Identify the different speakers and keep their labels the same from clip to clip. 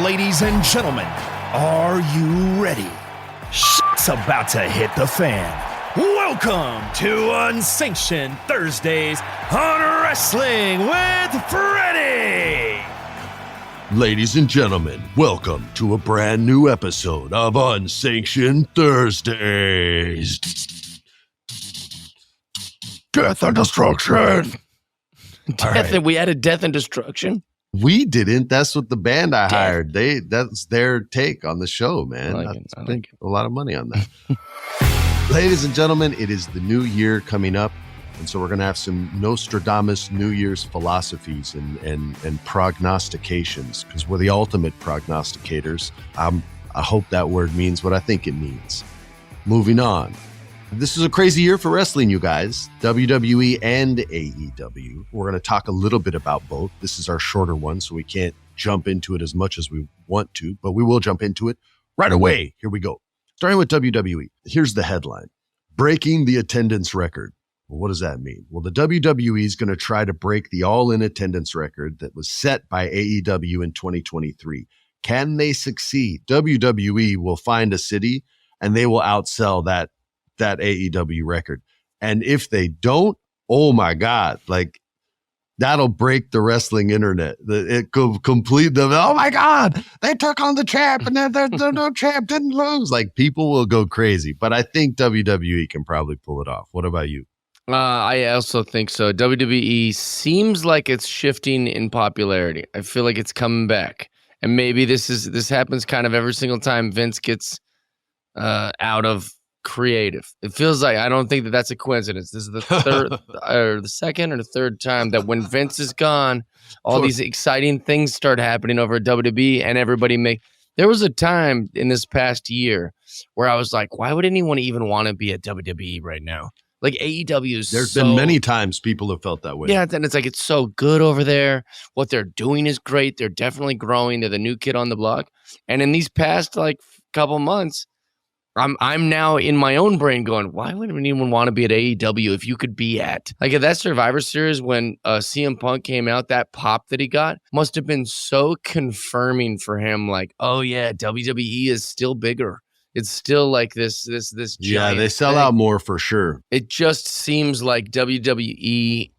Speaker 1: Ladies and gentlemen, are you ready? Shit's about to hit the fan. Welcome to Unsanctioned Thursdays on Wrestling with Freddie.
Speaker 2: Ladies and gentlemen, welcome to a brand new episode of Unsanctioned Thursdays. Death and destruction.
Speaker 3: We added death and destruction.
Speaker 2: We didn't. That's what the band I hired. That's their take on the show, man. I think a lot of money on that. Ladies and gentlemen, it is the new year coming up. And so we're going to have some Nostradamus New Year's philosophies and prognostications, because we're the ultimate prognosticators. I hope that word means what I think it means. Moving on. This is a crazy year for wrestling, you guys. WWE and AEW. We're going to talk a little bit about both. This is our shorter one, so we can't jump into it as much as we want to, but we will jump into it right away. Here we go. Starting with WWE. Here's the headline. Breaking the attendance record. Well, what does that mean? Well, the WWE is going to try to break the all-in attendance record that was set by AEW in 2023. Can they succeed? WWE will find a city and they will outsell that AEW record. And if they don't, oh my God, like that'll break the wrestling internet. It could complete them. Oh my God, they took on the champ and the champ didn't lose. Like people will go crazy, but I think WWE can probably pull it off. What about you?
Speaker 3: I also think so. WWE seems like it's shifting in popularity. I feel like it's coming back. And maybe this happens kind of every single time Vince gets out of creative. It feels like, I don't think that that's a coincidence. This is the third or the second or the third time that when Vince is gone, all these exciting things start happening over at WWE, and there was a time in this past year where I was like, why would anyone even want to be at WWE right now? Like AEW is
Speaker 2: There's been many times people have felt that way.
Speaker 3: Yeah, and it's like, it's so good over there. What they're doing is great. They're definitely growing. They're the new kid on the block. And in these past like couple months, I'm now in my own brain going, why would anyone want to be at AEW if you could be at? Like at that Survivor Series when CM Punk came out, that pop that he got must have been so confirming for him. Like, oh yeah, WWE is still bigger. It's still like this
Speaker 2: Yeah, they sell
Speaker 3: thing.
Speaker 2: out more for sure.
Speaker 3: It just seems like WWE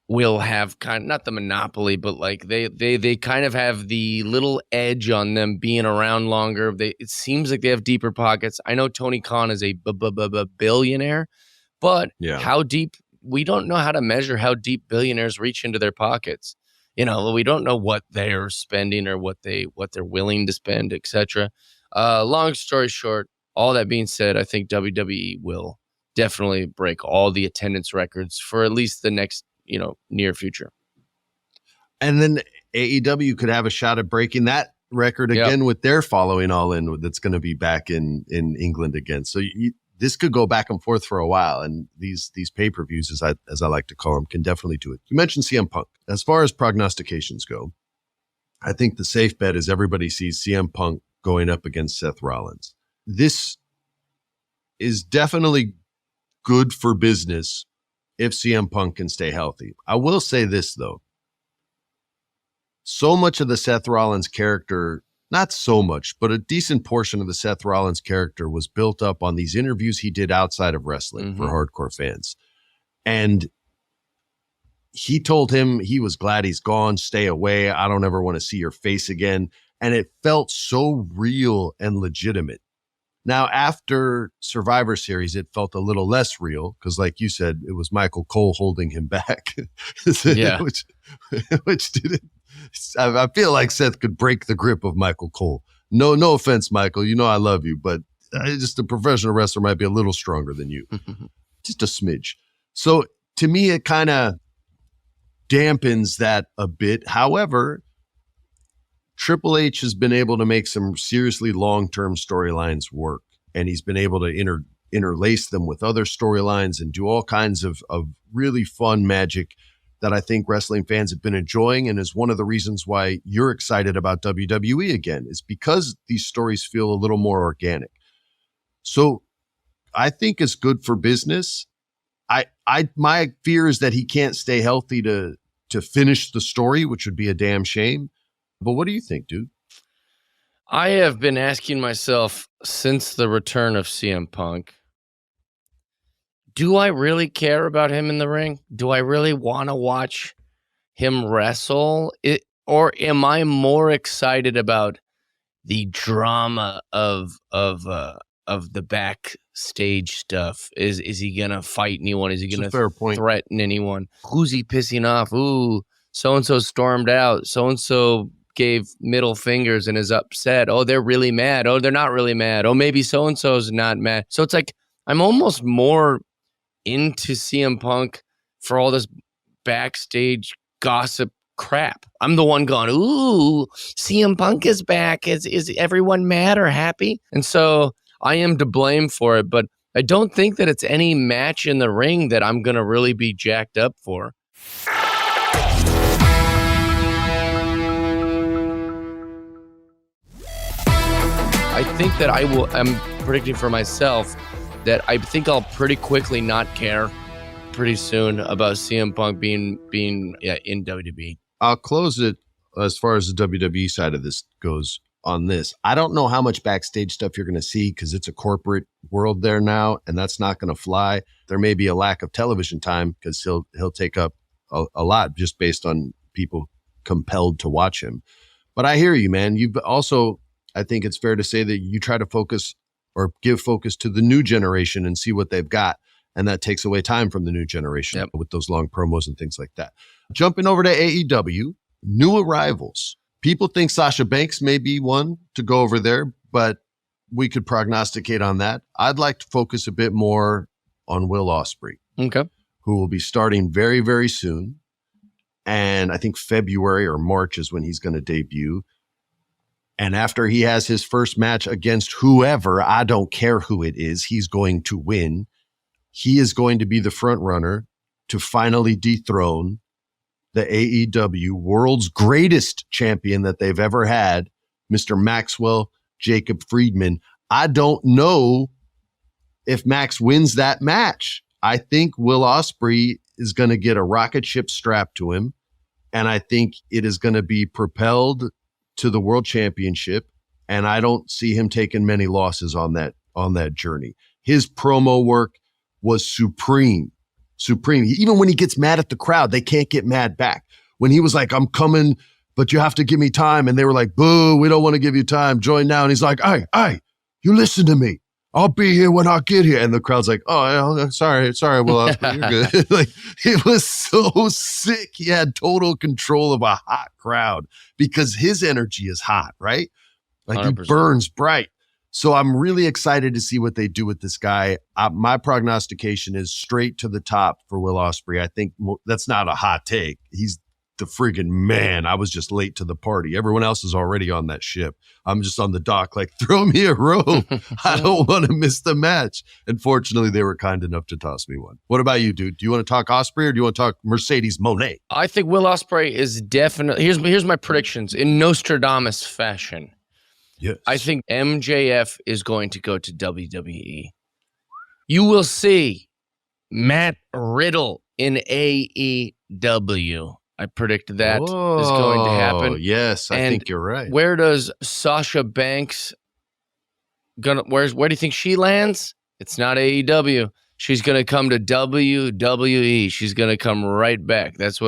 Speaker 3: will have kind of, not the monopoly, but like they kind of have the little edge on them being around longer. It seems like they have deeper pockets. I know Tony Khan is a billionaire, but how deep, we don't know how to measure how deep billionaires reach into their pockets. You know, we don't know what they're spending or what they're willing to spend, etc. Long story short, all that being said, I think WWE will definitely break all the attendance records for at least the next, near future.
Speaker 2: And then AEW could have a shot at breaking that record again with their following All In that's going to be back in England again. So this could go back and forth for a while. And these pay-per-views, as I like to call them, can definitely do it. You mentioned CM Punk. As far as prognostications go, I think the safe bet is everybody sees CM Punk going up against Seth Rollins. This is definitely good for business if CM Punk can stay healthy. I will say this, though. So much of the Seth Rollins character, not so much, but a decent portion of the Seth Rollins character was built up on these interviews he did outside of wrestling for hardcore fans. And he told him he was glad he's gone, stay away. I don't ever want to see your face again. And it felt so real and legitimate. Now, after Survivor Series, it felt a little less real because, like you said, it was Michael Cole holding him back. which didn't. I feel like Seth could break the grip of Michael Cole. No offense, Michael. You know I love you, but just a professional wrestler might be a little stronger than you. Just a smidge. So to me, it kind of dampens that a bit. However, Triple H has been able to make some seriously long-term storylines work, and he's been able to interlace them with other storylines and do all kinds of really fun magic that I think wrestling fans have been enjoying, and is one of the reasons why you're excited about WWE again, is because these stories feel a little more organic. So I think it's good for business. My fear is that he can't stay healthy to finish the story, which would be a damn shame. But what do you think, dude?
Speaker 3: I have been asking myself since the return of CM Punk, do I really care about him in the ring? Do I really want to watch him wrestle? Or am I more excited about the drama of the backstage stuff? Is he gonna fight anyone? Is he gonna threaten anyone? Who's he pissing off? Ooh, so-and-so stormed out. So-and-so gave middle fingers and is upset. Oh, they're really mad. Oh, they're not really mad. Oh, maybe so-and-so's not mad. So it's like I'm almost more into CM Punk for all this backstage gossip crap. I'm the one going, ooh, CM Punk is back. Is everyone mad or happy? And so I am to blame for it, but I don't think that it's any match in the ring that I'm going to really be jacked up for. I think that I'm predicting for myself that I think I'll pretty quickly not care pretty soon about CM Punk being in WWE.
Speaker 2: I'll close it as far as the WWE side of this goes on this. I don't know how much backstage stuff you're going to see because it's a corporate world there now, and that's not going to fly. There may be a lack of television time because he'll take up a lot just based on people compelled to watch him. But I hear you, man. You've also, I think it's fair to say that you try to focus or give focus to the new generation and see what they've got. And that takes away time from the new generation with those long promos and things like that. Jumping over to AEW, new arrivals. People think Sasha Banks may be one to go over there, but we could prognosticate on that. I'd like to focus a bit more on Will Ospreay, who will be starting very, very soon. And I think February or March is when he's going to debut. And after he has his first match against whoever, I don't care who it is, he's going to win. He is going to be the front runner to finally dethrone the AEW world's greatest champion that they've ever had, Mr. Maxwell Jacob Friedman. I don't know if Max wins that match. I think Will Ospreay is going to get a rocket ship strapped to him, and I think it is going to be propelled to the world championship, and I don't see him taking many losses on that journey. His promo work was supreme. Even when he gets mad at the crowd, they can't get mad back. When he was like, I'm coming, but you have to give me time. And they were like, boo, we don't want to give you time. Join now. And he's like, hey, you listen to me. I'll be here when I get here. And the crowd's like, oh, sorry. Well, you're good. Like, it was so sick. He had total control of a hot crowd because his energy is hot, right? Like 100%. He burns bright. So I'm really excited to see what they do with this guy. My prognostication is straight to the top for Will Ospreay. I think that's not a hot take. He's the friggin' man. I was just late to the party. Everyone else is already on that ship. I'm just on the dock like, throw me a rope. I don't want to miss the match. And fortunately, they were kind enough to toss me one. What about you, dude? Do you want to talk Ospreay or do you want to talk Mercedes Moné?
Speaker 3: I think Will Ospreay is definitely... Here's my predictions in Nostradamus fashion.
Speaker 2: Yes.
Speaker 3: I think MJF is going to go to WWE. You will see Matt Riddle in AEW. I predict that is going to happen.
Speaker 2: Yes, I think you're right.
Speaker 3: Where does Sasha Banks where do you think she lands? It's not AEW. She's going to come to WWE. She's going to come right back. That's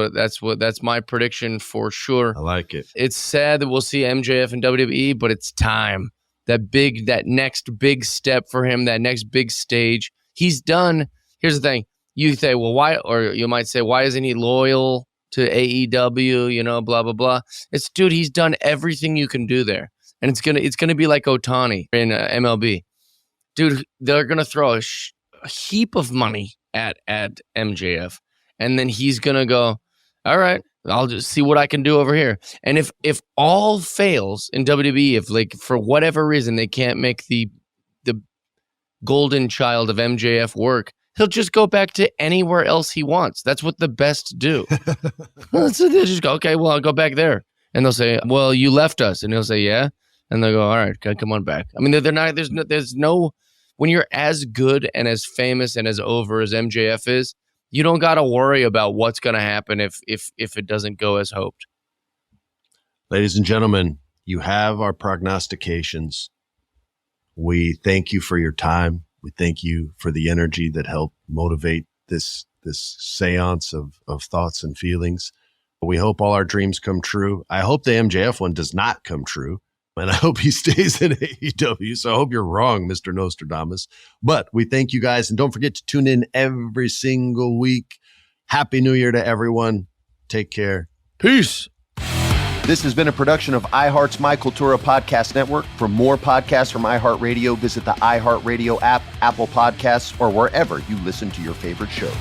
Speaker 3: my prediction for sure.
Speaker 2: I like it.
Speaker 3: It's sad that we'll see MJF in WWE, but it's time. That next big step for him, that next big stage. He's done. Here's the thing. You say, well, why? Or you might say, why isn't he loyal to AEW? You know, blah blah blah. It's dude. He's done everything you can do there, and it's gonna be like Ohtani in MLB. Dude, they're gonna throw a heap of money at MJF, and then he's gonna go, all right, I'll just see what I can do over here. And if all fails in WWE, if like for whatever reason they can't make the golden child of MJF work, he'll just go back to anywhere else he wants. That's what the best do. So they just go, okay, well, I'll go back there. And they'll say, well, you left us. And he'll say, yeah. And they'll go, all right, come on back. I mean, they're not, there's no, when you're as good and as famous and as over as MJF is, you don't got to worry about what's going to happen if it doesn't go as hoped.
Speaker 2: Ladies and gentlemen, You have our prognostications. We thank you for your time. We thank you for the energy that helped motivate this seance of thoughts and feelings. We hope all our dreams come true. I hope the MJF one does not come true. And I hope he stays in AEW. So I hope you're wrong, Mr. Nostradamus. But we thank you guys. And don't forget to tune in every single week. Happy New Year to everyone. Take care.
Speaker 3: Peace.
Speaker 4: This has been a production of iHeart's My Cultura Podcast Network. For more podcasts from iHeartRadio, visit the iHeartRadio app, Apple Podcasts, or wherever you listen to your favorite shows.